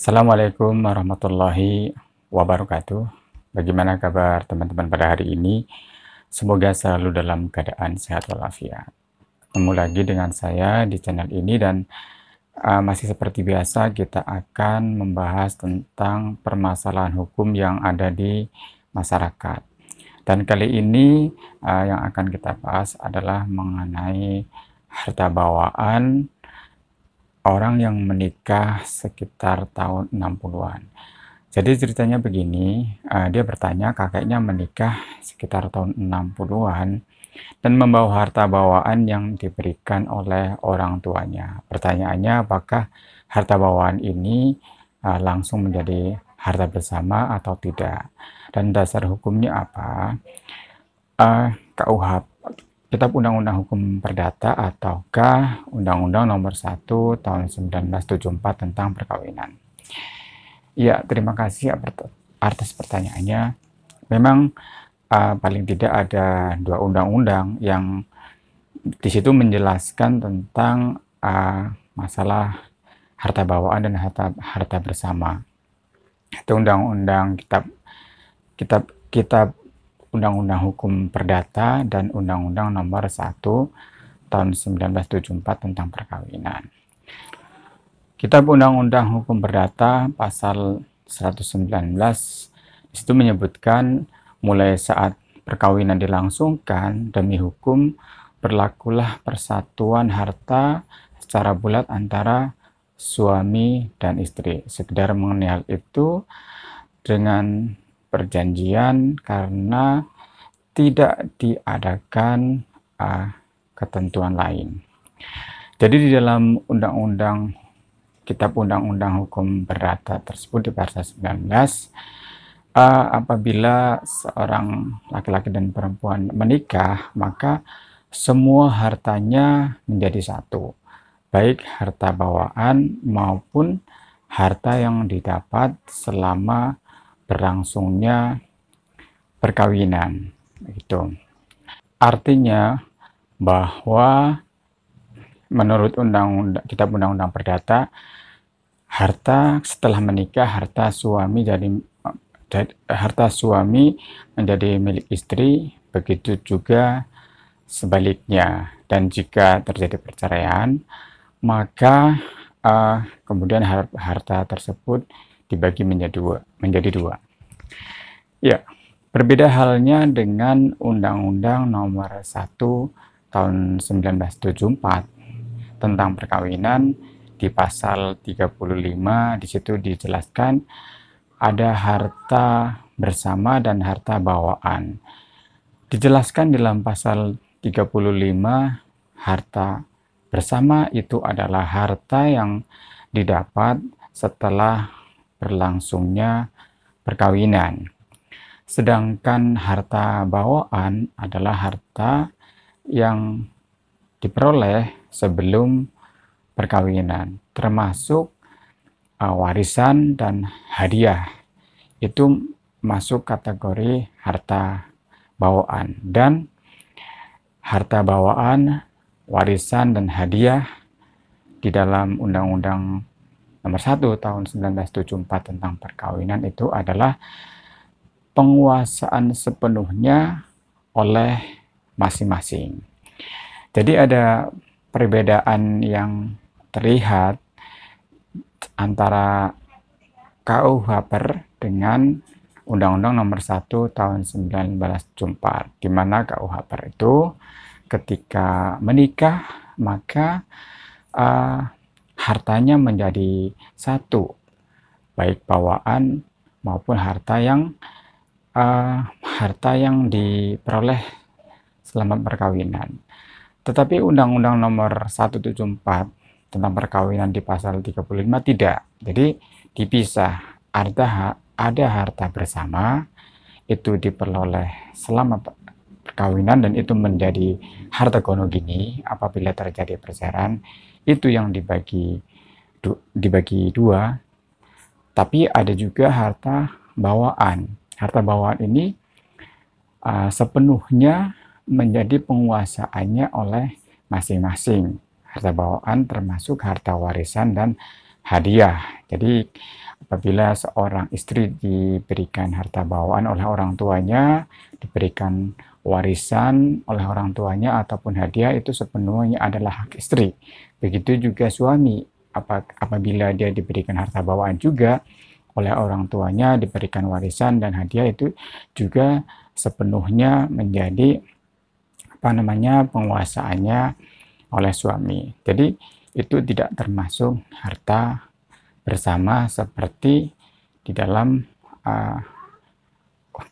Assalamualaikum warahmatullahi wabarakatuh. Bagaimana kabar teman-teman pada hari ini? Semoga selalu dalam keadaan sehat walafiat. Ketemu lagi dengan saya di channel ini dan masih seperti biasa kita akan membahas tentang permasalahan hukum yang ada di masyarakat. Dan kali ini yang akan kita bahas adalah mengenai harta bawaan orang yang menikah sekitar tahun 60-an. Jadi ceritanya begini, dia bertanya kakeknya menikah sekitar tahun 60-an dan membawa harta bawaan yang diberikan oleh orang tuanya. Pertanyaannya apakah harta bawaan ini langsung menjadi harta bersama atau tidak? Dan dasar hukumnya apa? KUH Kitab Undang-Undang Hukum Perdata ataukah Undang-Undang Nomor 1 Tahun 1974 tentang perkawinan? Ya, terima kasih atas pertanyaannya. Memang paling tidak ada dua undang-undang yang di situ menjelaskan tentang masalah harta bawaan dan harta bersama. Itu Undang-Undang Kitab Undang-Undang Hukum Perdata dan Undang-Undang Nomor 1 Tahun 1974 tentang perkawinan. Kitab Undang-Undang Hukum Perdata pasal 119 disitu menyebutkan mulai saat perkawinan dilangsungkan demi hukum berlakulah persatuan harta secara bulat antara suami dan istri. Sekedar mengenai hal itu dengan perjanjian karena tidak diadakan ketentuan lain. Jadi di dalam Kitab Undang-Undang Hukum Perdata tersebut di pasal 19, apabila seorang laki-laki dan perempuan menikah, maka semua hartanya menjadi satu, baik harta bawaan maupun harta yang didapat selama berlangsungnya perkawinan. Itu artinya bahwa menurut Kitab Undang-Undang Perdata, harta setelah menikah harta suami menjadi milik istri, begitu juga sebaliknya. Dan jika terjadi perceraian, maka kemudian harta tersebut dibagi menjadi dua. Ya, berbeda halnya dengan Undang-Undang Nomor 1 Tahun 1974 tentang perkawinan. Di pasal 35 di situ dijelaskan ada harta bersama dan harta bawaan. Dijelaskan dalam pasal 35, harta bersama itu adalah harta yang didapat setelah berlangsungnya perkawinan. Sedangkan harta bawaan adalah harta yang diperoleh sebelum perkawinan, termasuk warisan dan hadiah. Itu masuk kategori harta bawaan. Dan harta bawaan, warisan dan hadiah di dalam Undang-Undang Nomor 1 Tahun 1974 tentang perkawinan itu adalah penguasaan sepenuhnya oleh masing-masing. Jadi ada perbedaan yang terlihat antara KUH dengan Undang-Undang Nomor 1 Tahun 1974, di mana KUH itu ketika menikah maka hartanya menjadi satu, baik bawaan maupun harta yang diperoleh selama perkawinan. Tetapi Undang-Undang Nomor 174 tentang perkawinan di pasal 35 tidak. Jadi dipisah. Ada harta bersama itu diperoleh selama perkawinan dan itu menjadi harta gonogini apabila terjadi perceraian. Itu yang dibagi dua. Tapi ada juga harta bawaan. Harta bawaan ini sepenuhnya menjadi penguasaannya oleh masing-masing. Harta bawaan termasuk harta warisan dan hadiah. Jadi apabila seorang istri diberikan harta bawaan oleh orang tuanya, diberikan warisan oleh orang tuanya ataupun hadiah, itu sepenuhnya adalah hak istri. Begitu juga suami, apabila dia diberikan harta bawaan juga oleh orang tuanya, diberikan warisan dan hadiah, itu juga sepenuhnya menjadi penguasaannya oleh suami. Jadi itu tidak termasuk harta bersama seperti di dalam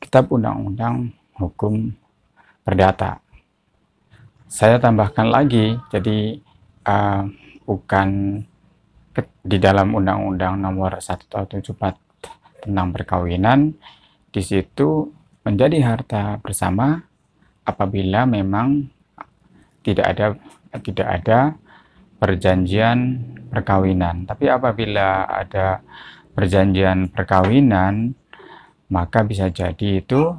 Kitab Undang-Undang Hukum Perdata. Saya tambahkan lagi, jadi bukan di dalam Undang-Undang Nomor 1 Tahun 74 tentang perkawinan, di situ menjadi harta bersama apabila memang tidak ada perjanjian perkawinan. Tapi apabila ada perjanjian perkawinan, maka bisa jadi itu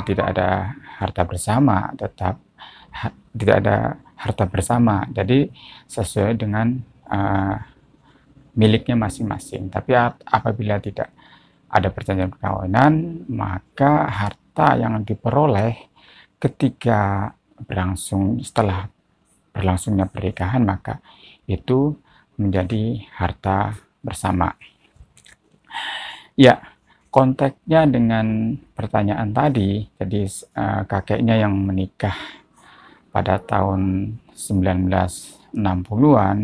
tidak ada harta bersama, tidak ada harta bersama. Jadi sesuai dengan miliknya masing-masing. Tapi apabila tidak ada perjanjian perkawinan, maka harta yang diperoleh ketika setelah berlangsungnya pernikahan, maka itu menjadi harta bersama. Ya, konteksnya dengan pertanyaan tadi, jadi kakeknya yang menikah pada tahun 1960-an,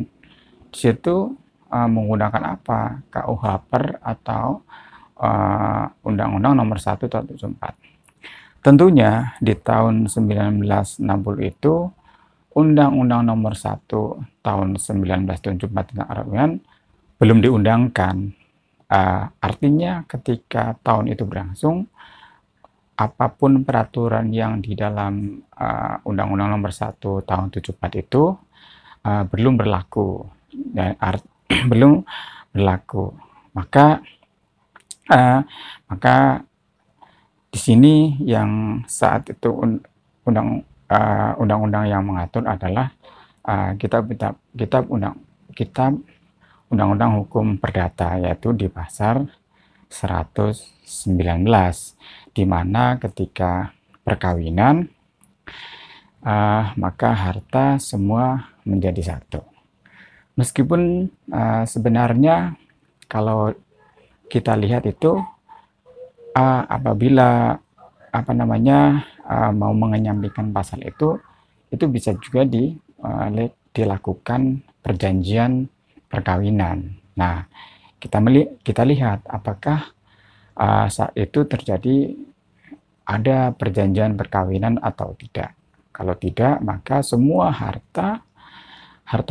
di situ menggunakan apa? KUH Per atau Undang-Undang Nomor 1 Tahun 74. Tentunya di tahun 1960 itu Undang-Undang Nomor 1 Tahun 1974 tentang perkawinan belum diundangkan. Artinya ketika tahun itu berlangsung, apapun peraturan yang di dalam Undang-Undang Nomor 1 Tahun 74 itu belum berlaku. Dan belum berlaku. Maka di sini yang saat itu undang-undang yang mengatur adalah kitab Undang-Undang Hukum Perdata, yaitu di pasal 119, di mana ketika perkawinan maka harta semua menjadi satu. Meskipun sebenarnya kalau kita lihat itu apabila mau menyampaikan pasal itu bisa juga dilakukan perjanjian perkawinan. Nah, kita lihat apakah saat itu terjadi ada perjanjian perkawinan atau tidak. Kalau tidak, maka semua harta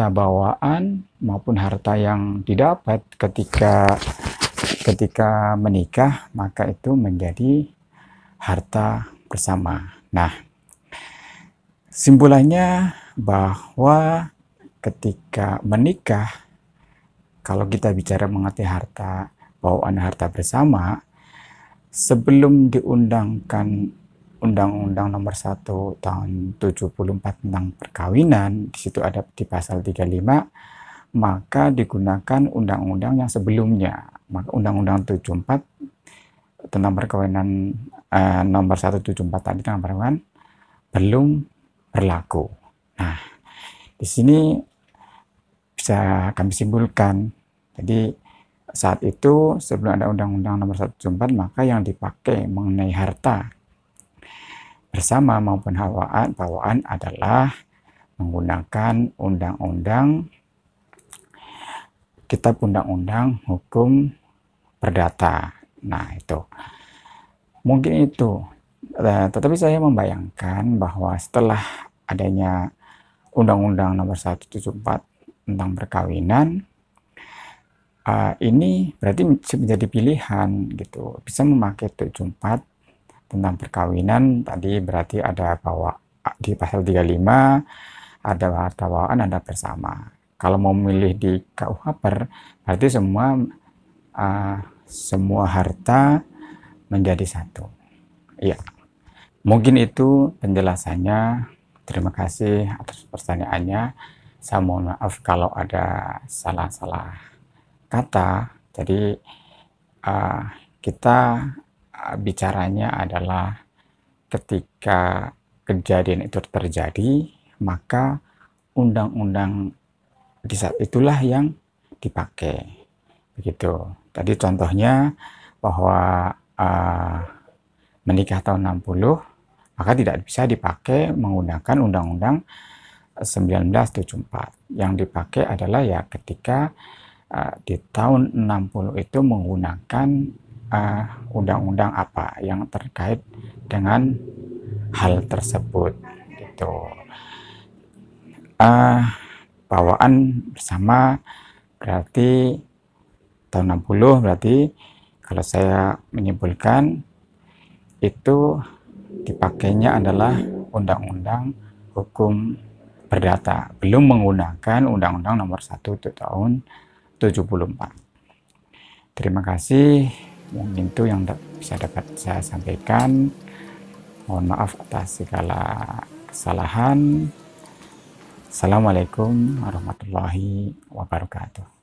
bawaan maupun harta yang didapat ketika menikah, maka itu menjadi harta bersama. Nah, simpulannya bahwa ketika menikah, kalau kita bicara mengenai harta bawaan, harta bersama, sebelum diundangkan Undang-Undang Nomor 1 Tahun 74 tentang perkawinan, di situ ada di pasal 35, maka digunakan undang-undang yang sebelumnya. Maka Undang-Undang 74 tentang perkawinan Nomor 174 tadi tentang perkawinan belum berlaku. Nah, di sini bisa kami simpulkan. Jadi saat itu sebelum ada Undang-Undang Nomor 174, maka yang dipakai mengenai harta bersama maupun bawaan adalah menggunakan undang-undang Kitab Undang-Undang Hukum Perdata. Nah, itu mungkin itu. Tetapi saya membayangkan bahwa setelah adanya Undang-Undang Nomor 174 tentang perkawinan, ini berarti menjadi pilihan gitu. Bisa memakai 74 tentang perkawinan, tadi berarti ada di pasal 35 ada harta bawaan, ada bersama. Kalau mau memilih di KUH Per, berarti semua harta menjadi satu. Iya, mungkin itu penjelasannya. Terima kasih atas pertanyaannya. Saya mohon maaf kalau ada salah-salah kata. Jadi kita bicaranya adalah ketika kejadian itu terjadi, maka undang-undang di saat itulah yang dipakai. Begitu. Tadi contohnya bahwa menikah tahun 60, maka tidak bisa dipakai menggunakan Undang-Undang 1974. Yang dipakai adalah ya ketika di tahun 60 itu menggunakan undang-undang apa yang terkait dengan hal tersebut gitu. Bawaan bersama berarti tahun 60, berarti kalau saya menyimpulkan itu dipakainya adalah Undang-Undang Hukum Perdata, belum menggunakan Undang-Undang Nomor 1 tahun 74. Terima kasih, mungkin itu yang bisa dapat saya sampaikan. Mohon maaf atas segala kesalahan. Assalamualaikum warahmatullahi wabarakatuh.